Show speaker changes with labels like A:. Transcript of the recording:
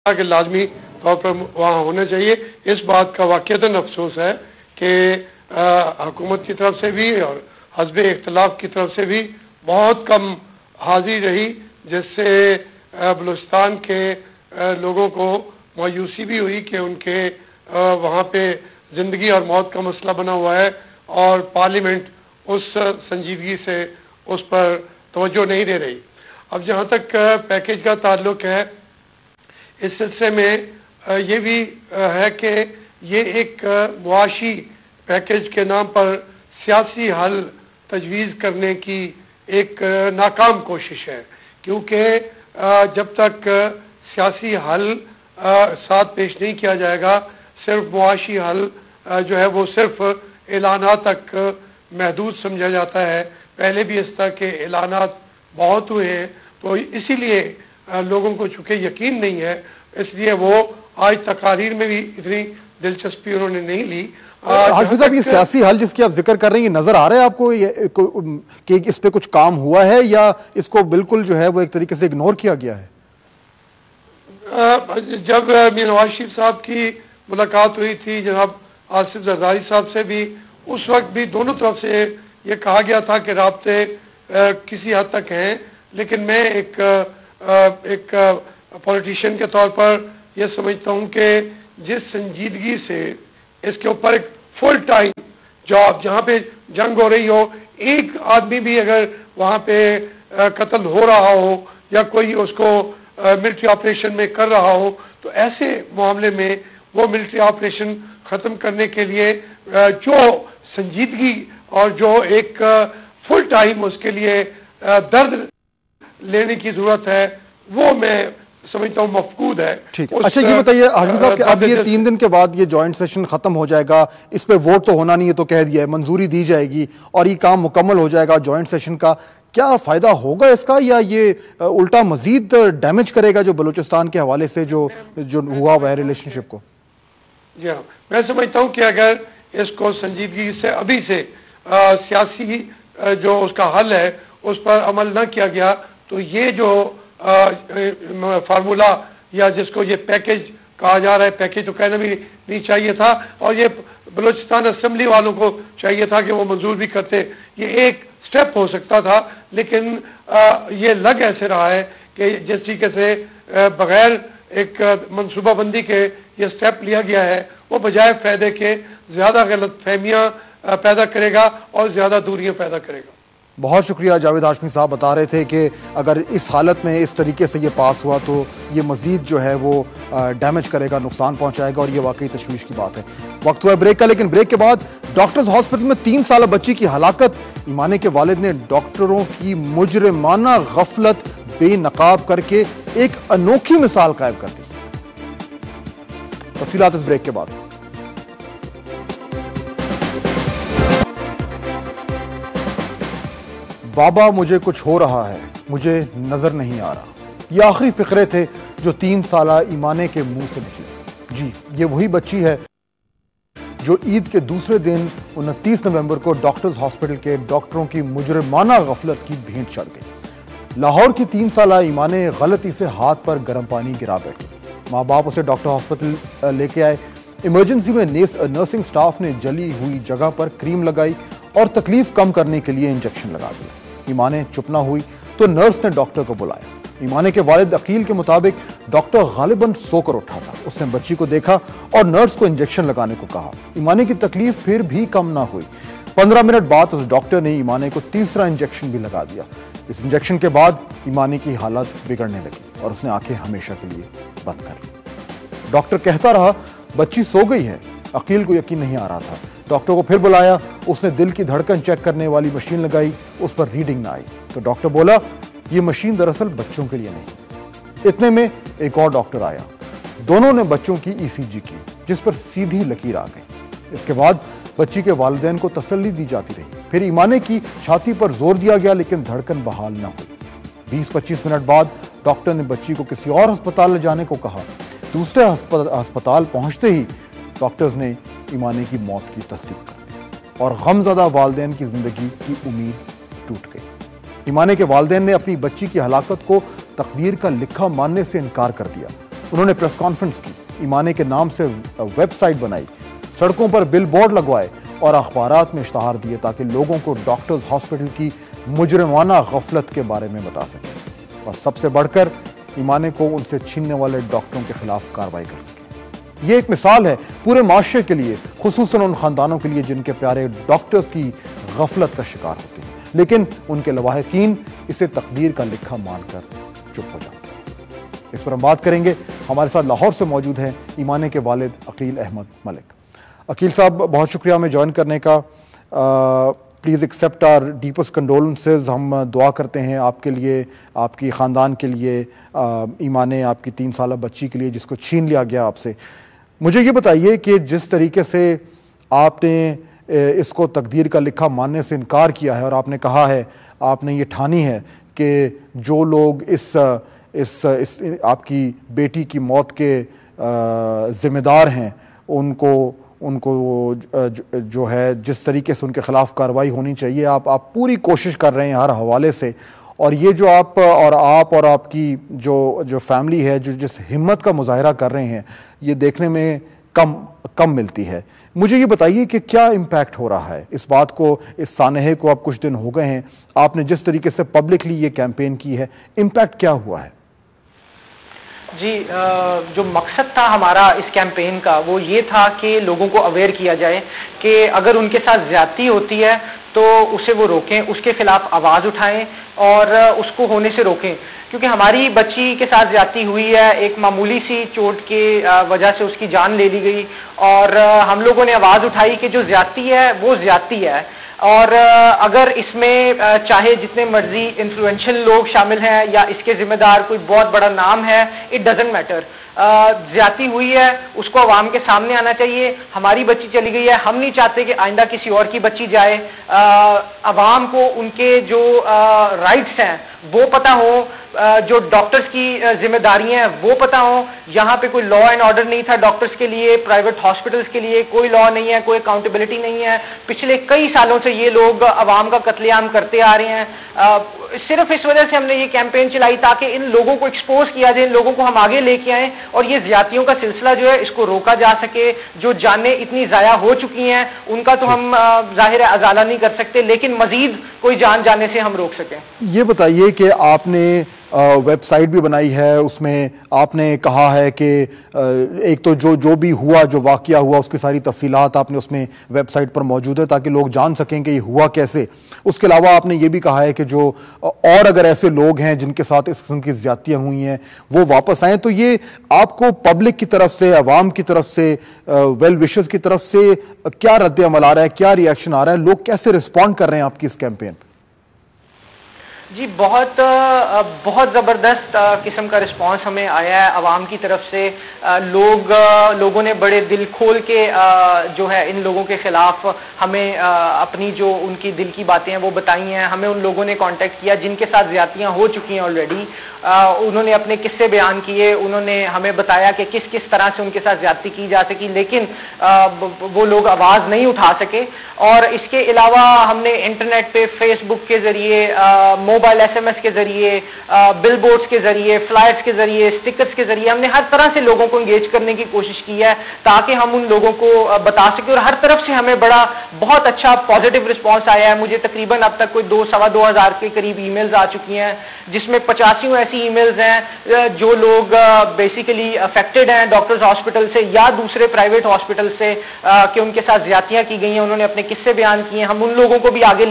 A: کہ لازمی طور پر وہاں ہونا چاہیے. اس بات کا واقعتاً افسوس ہے کہ حکومت کی طرف سے بھی اور حزب اختلاف کی طرف سے بھی بہت کم حاضری رہی، جس سے بلوچستان کے لوگوں کو مایوسی بھی ہوئی کہ ان کے وہاں پہ زندگی اور موت کا مسئلہ بنا ہوا ہے اور پارلیمنٹ اس سنجیدگی سے اس پر توجہ نہیں دے رہی. اب جہاں تک پیکیج کا تعلق ہے، اس سلسلے میں یہ بھی ہے کہ یہ ایک معاشی پیکیج کے نام پر سیاسی حل تجویز کرنے کی ایک ناکام کوشش ہے، کیونکہ جب تک سیاسی حل ساتھ پیش نہیں کیا جائے گا، صرف معاشی حل جو ہے وہ صرف اعلانات تک محدود سمجھا جاتا ہے. پہلے بھی اس طرح کے اعلانات بہت ہوئے ہیں، تو اسی لیے لوگوں کو چونکہ یقین نہیں ہے، اس لیے وہ آج تقاریر میں بھی اتنی دلچسپی انہوں نے نہیں لی.
B: ہاشمی صاحب، یہ سیاسی حل جس کی آپ ذکر کر رہے ہیں، یہ نظر آ رہا ہے آپ کو کہ اس پہ کچھ کام ہوا ہے یا اس کو بالکل جو ہے وہ ایک طریقے سے اگنور کیا گیا ہے؟
A: جب میر نواز شریف صاحب کی ملاقات ہوئی تھی جناب آصف زرداری صاحب سے بھی، اس وقت بھی دونوں طرف سے یہ کہا گیا تھا کہ رابطے کسی حد تک ہیں، لیکن میں ایک پولیٹیشین کے طور پر یہ سمجھتا ہوں کہ جس سنجیدگی سے اس کے اوپر ایک فل ٹائم جاب، جہاں پہ جنگ ہو رہی ہو، ایک آدمی بھی اگر وہاں پہ قتل ہو رہا ہو یا کوئی اس کو ملٹری آپریشن میں کر رہا ہو، تو ایسے معاملے میں وہ ملٹری آپریشن ختم کرنے کے لیے جو سنجیدگی اور جو ایک فل ٹائم اس کے لیے درد لینے کی ضرورت ہے، وہ میں سمجھتا ہوں مفقود ہے.
B: ٹھیک. اچھا یہ بتائیے ہاشمی صاحب کہ اب یہ 3 دن کے بعد یہ جوائنٹ سیشن ختم ہو جائے گا، اس پہ ووٹ تو ہونا نہیں ہے تو کہہ دیا ہے، منظوری دی جائے گی اور یہ کام مکمل ہو جائے گا جوائنٹ سیشن کا. کیا فائدہ ہوگا اس کا، یا یہ الٹا مزید ڈیمیج کرے گا جو بلوچستان کے حوالے سے جو ہوا ہوا ہے ریلیشن شپ کو؟
A: جی ہاں، میں سمجھتا ہوں کہ اگر اس کو سنجیدگی سے ابھی سے سیاسی جو اس کا حل ہے اس پر عمل نہ کیا گیا، تو یہ جو فارمولا یا جس کو یہ پیکیج کہا جا رہا ہے، پیکیج تو کہنا بھی نہیں چاہیے تھا، اور یہ بلوچستان اسمبلی والوں کو چاہیے تھا کہ وہ منظور بھی کرتے. یہ ایک سٹیپ ہو سکتا تھا، لیکن یہ لگ ایسے رہا ہے کہ جس طریقے سے بغیر ایک منصوبہ بندی کے یہ سٹیپ لیا گیا ہے، وہ بجائے فائدے کے زیادہ غلط فہمیاں پیدا کرے گا اور زیادہ دوریاں پیدا کرے گا.
B: بہت شکریہ. جاوید ہاشمی صاحب بتا رہے تھے کہ اگر اس حالت میں اس طریقے سے یہ پاس ہوا تو یہ مزید جو ہے وہ ڈیمیج کرے گا، نقصان پہنچائے گا، اور یہ واقعی تشویش کی بات ہے. وقت ہوا ہے بریک کا، لیکن بریک کے بعد ڈاکٹرز ہاسپٹل میں 3 سالہ بچی کی ہلاکت. ایمانے کے والد نے ڈاکٹروں کی مجرمانہ غفلت بے نقاب کر کے ایک انوکھی مثال قائم کر دی. تفصیلات اس بریک کے بعد. بابا مجھے کچھ ہو رہا ہے، مجھے نظر نہیں آ رہا. یہ آخری فقرے تھے جو 3 سالہ ایمانے کے منہ سے نکلے. جی، یہ وہی بچی ہے جو عید کے دوسرے دن 29 نومبر کو ڈاکٹرز ہاسپٹل کے ڈاکٹروں کی مجرمانہ غفلت کی بھینٹ چڑھ گئی. لاہور کی 3 سالہ ایمانے غلطی سے ہاتھ پر گرم پانی گرا بیٹھی. ماں باپ اسے ڈاکٹر ہاسپٹل لے کے آئے. ایمرجنسی میں نرسنگ سٹاف نے جلی ہوئی جگہ پر کریم لگائی اور تکلیف کم کرنے کے لیے انجیکشن لگا دیا. ایمانے چپ نہ ہوئی تو نرس نے ڈاکٹر کو بلایا. ایمانے کے والد عقیل کے مطابق ڈاکٹر غالباً سو کر اٹھا تھا. اس نے بچی کو دیکھا اور نرس کو انجیکشن لگانے کو کہا. ایمانے کی تکلیف پھر بھی کم نہ ہوئی. 15 منٹ بعد اس ڈاکٹر نے ایمانے کو تیسرا انجیکشن بھی لگا دیا. اس انجیکشن کے بعد ایمانے کی حالت بگڑنے لگی اور اس نے آنکھیں ہمیشہ کے لیے بند کر لی. ڈاکٹر کہتا رہا بچی سو گئی ہے. عقیل کو یقین نہیں آ رہا تھا. ڈاکٹر کو پھر بلایا. اس نے دل کی دھڑکن چیک کرنے والی مشین لگائی. اس پر ریڈنگ نہ آئی تو ڈاکٹر بولا یہ مشین دراصل بچوں کے لیے نہیں. اتنے میں ایک اور ڈاکٹر آیا. دونوں نے بچوں کی ECG کی جس پر سیدھی لکیر آ گئی. اس کے بعد بچی کے والدین کو تسلی دی جاتی رہی. پھر ایمانے کی چھاتی پر زور دیا گیا لیکن دھڑکن بحال نہ ہوئی. 20-25 منٹ بعد ڈاکٹر نے بچی کو کسی اور ہسپتال لے جانے کو کہا. دوسرے ہسپتال پہنچتے ہی ڈاکٹرز نے ایمانے کی موت کی تصدیق کر دی اور غمزدہ والدین کی زندگی کی امید ٹوٹ گئی. ایمانے کے والدین نے اپنی بچی کی ہلاکت کو تقدیر کا لکھا ماننے سے انکار کر دیا. انہوں نے پریس کانفرنس کی، ایمانے کے نام سے ویب سائٹ بنائی، سڑکوں پر بل بورڈ لگوائے اور اخبارات میں اشتہار دیے تاکہ لوگوں کو ڈاکٹرز ہاسپٹل کی مجرمانہ غفلت کے بارے میں بتا سکیں، اور سب سے بڑھ کر ایمانے کو ان سے چھیننے والے ڈاکٹروں کے خلاف کارروائی کر سکیں۔ یہ ایک مثال ہے پورے معاشرے کے لیے، خصوصاً ان خاندانوں کے لیے جن کے پیارے ڈاکٹرز کی غفلت کا شکار ہوتے ہیں، لیکن ان کے لواحقین اسے تقدیر کا لکھا مان کر چپ ہو جاتے ہیں۔ اس پر ہم بات کریں گے، ہمارے ساتھ لاہور سے موجود ہیں ایمانے کے والد عقیل احمد ملک۔ عقیل صاحب، بہت شکریہ ہمیں جوائن کرنے کا۔ Please accept our deepest condolences. ہم دعا کرتے ہیں آپ کے لیے، آپ کی خاندان کے لیے، ایمانے آپ کی 3 سالہ بچی کے لیے جس کو چھین لیا گیا آپ سے۔ مجھے یہ بتائیے کہ جس طریقے سے آپ نے اس کو تقدیر کا لکھا ماننے سے انکار کیا ہے اور آپ نے کہا ہے، آپ نے یہ ٹھانی ہے کہ جو لوگ اس آپ کی بیٹی کی موت کے ذمہ دار ہیں ان کو جو ہے جس طریقے سے ان کے خلاف کارروائی ہونی چاہیے، آپ پوری کوشش کر رہے ہیں ہر حوالے سے، اور یہ جو آپ اور آپ کی جو فیملی ہے جو جس ہمت کا مظاہرہ کر رہے ہیں، یہ دیکھنے میں کم ملتی ہے۔ مجھے یہ بتائیے کہ کیا امپیکٹ ہو رہا ہے اس بات کو، اس سانحے کو اب کچھ دن ہو گئے ہیں، آپ نے جس طریقے سے پبلکلی یہ کیمپین کی ہے، امپیکٹ کیا ہوا ہے؟
C: جی، جو مقصد تھا ہمارا اس کیمپین کا وہ یہ تھا کہ لوگوں کو اویئر کیا جائے کہ اگر ان کے ساتھ زیادتی ہوتی ہے تو اسے وہ روکیں، اس کے خلاف آواز اٹھائیں اور اس کو ہونے سے روکیں، کیونکہ ہماری بچی کے ساتھ زیادتی ہوئی ہے، ایک معمولی سی چوٹ کی وجہ سے اس کی جان لے لی گئی، اور ہم لوگوں نے آواز اٹھائی کہ جو زیادتی ہے وہ زیادتی ہے، اور اگر اس میں چاہے جتنے مرضی انفلوئنشل لوگ شامل ہیں یا اس کے ذمہ دار کوئی بہت بڑا نام ہے، اٹ ڈزنٹ میٹر، زیادتی ہوئی ہے اس کو عوام کے سامنے آنا چاہیے۔ ہماری بچی چلی گئی ہے، ہم نہیں چاہتے کہ آئندہ کسی اور کی بچی جائے۔ عوام کو ان کے جو رائٹس ہیں وہ پتہ ہو، جو ڈاکٹرز کی ذمہ داری ہیں وہ پتہ ہوں۔ یہاں پہ کوئی لا اینڈ آرڈر نہیں تھا ڈاکٹرز کے لیے، پرائیویٹ ہاسپٹلز کے لیے کوئی لا نہیں ہے، کوئی اکاؤنٹیبلٹی نہیں ہے۔ پچھلے کئی سالوں سے یہ لوگ عوام کا قتل عام کرتے آ رہے ہیں۔ صرف اس وجہ سے ہم نے یہ کیمپین چلائی تاکہ ان لوگوں کو ایکسپوز کیا جائے، ان لوگوں کو ہم آگے لے کے آئیں اور یہ زیادتیوں کا سلسلہ جو ہے اس کو روکا جا سکے۔ جو جانیں اتنی ضائع ہو چکی ہیں ان کا تو ہم ظاہر ہے ازالہ نہیں کر سکتے، لیکن مزید کوئی جان جانے سے ہم روک سکیں۔
B: یہ بتائیے کہ آپ نے ویب سائٹ بھی بنائی ہے، اس میں آپ نے کہا ہے کہ ایک تو جو بھی ہوا، جو واقعہ ہوا، اس کی ساری تفصیلات آپ نے اس میں ویب سائٹ پر موجود ہے تاکہ لوگ جان سکیں کہ یہ ہوا کیسے۔ اس کے علاوہ آپ نے یہ بھی کہا ہے کہ جو اور اگر ایسے لوگ ہیں جن کے ساتھ اس قسم کی زیادتیاں ہوئی ہیں وہ واپس آئیں، تو یہ آپ کو پبلک کی طرف سے، عوام کی طرف سے، ویل وشرز کی طرف سے کیا رد عمل آ رہا ہے، کیا ریئیکشن آ رہا ہے، لوگ کیسے رسپونڈ کر رہے ہیں آپ کی اس کیمپین پہ؟
C: جی، بہت زبردست قسم کا رسپانس ہمیں آیا ہے عوام کی طرف سے۔ لوگوں نے بڑے دل کھول کے جو ہے ان لوگوں کے خلاف ہمیں اپنی جو ان کی دل کی باتیں ہیں وہ بتائی ہیں۔ ہمیں ان لوگوں نے کانٹیکٹ کیا جن کے ساتھ زیادتیاں ہو چکی ہیں آلریڈی، انہوں نے اپنے قصے بیان کیے، انہوں نے ہمیں بتایا کہ کس طرح سے ان کے ساتھ زیادتی کی جا سکی، لیکن وہ لوگ آواز نہیں اٹھا سکے۔ اور اس کے علاوہ ہم نے انٹرنیٹ پہ فیس بک کے ذریعے، موبائل SMS کے ذریعے، بل بورڈز کے ذریعے، فلائرز کے ذریعے، اسٹکرز کے ذریعے ہم نے ہر طرح سے لوگوں کو انگیج کرنے کی کوشش کی ہے تاکہ ہم ان لوگوں کو بتا سکیں، اور ہر طرف سے ہمیں بہت اچھا پازیٹیو رسپانس آیا ہے۔ مجھے تقریباً اب تک کوئی 2,000 کے قریب ای میلز آ چکی ہیں، جس میں 85 ایسی ای میلز ہیں جو لوگ بیسیکلی افیکٹڈ ہیں ڈاکٹرز ہاسپٹل سے یا دوسرے پرائیویٹ ہاسپٹل سے کہ ان کے ساتھ زیادتیاں کی گئی ہیں، انہوں نے اپنے قصے بیان کیے ہیں۔ ہم ان لوگوں کو بھی آگے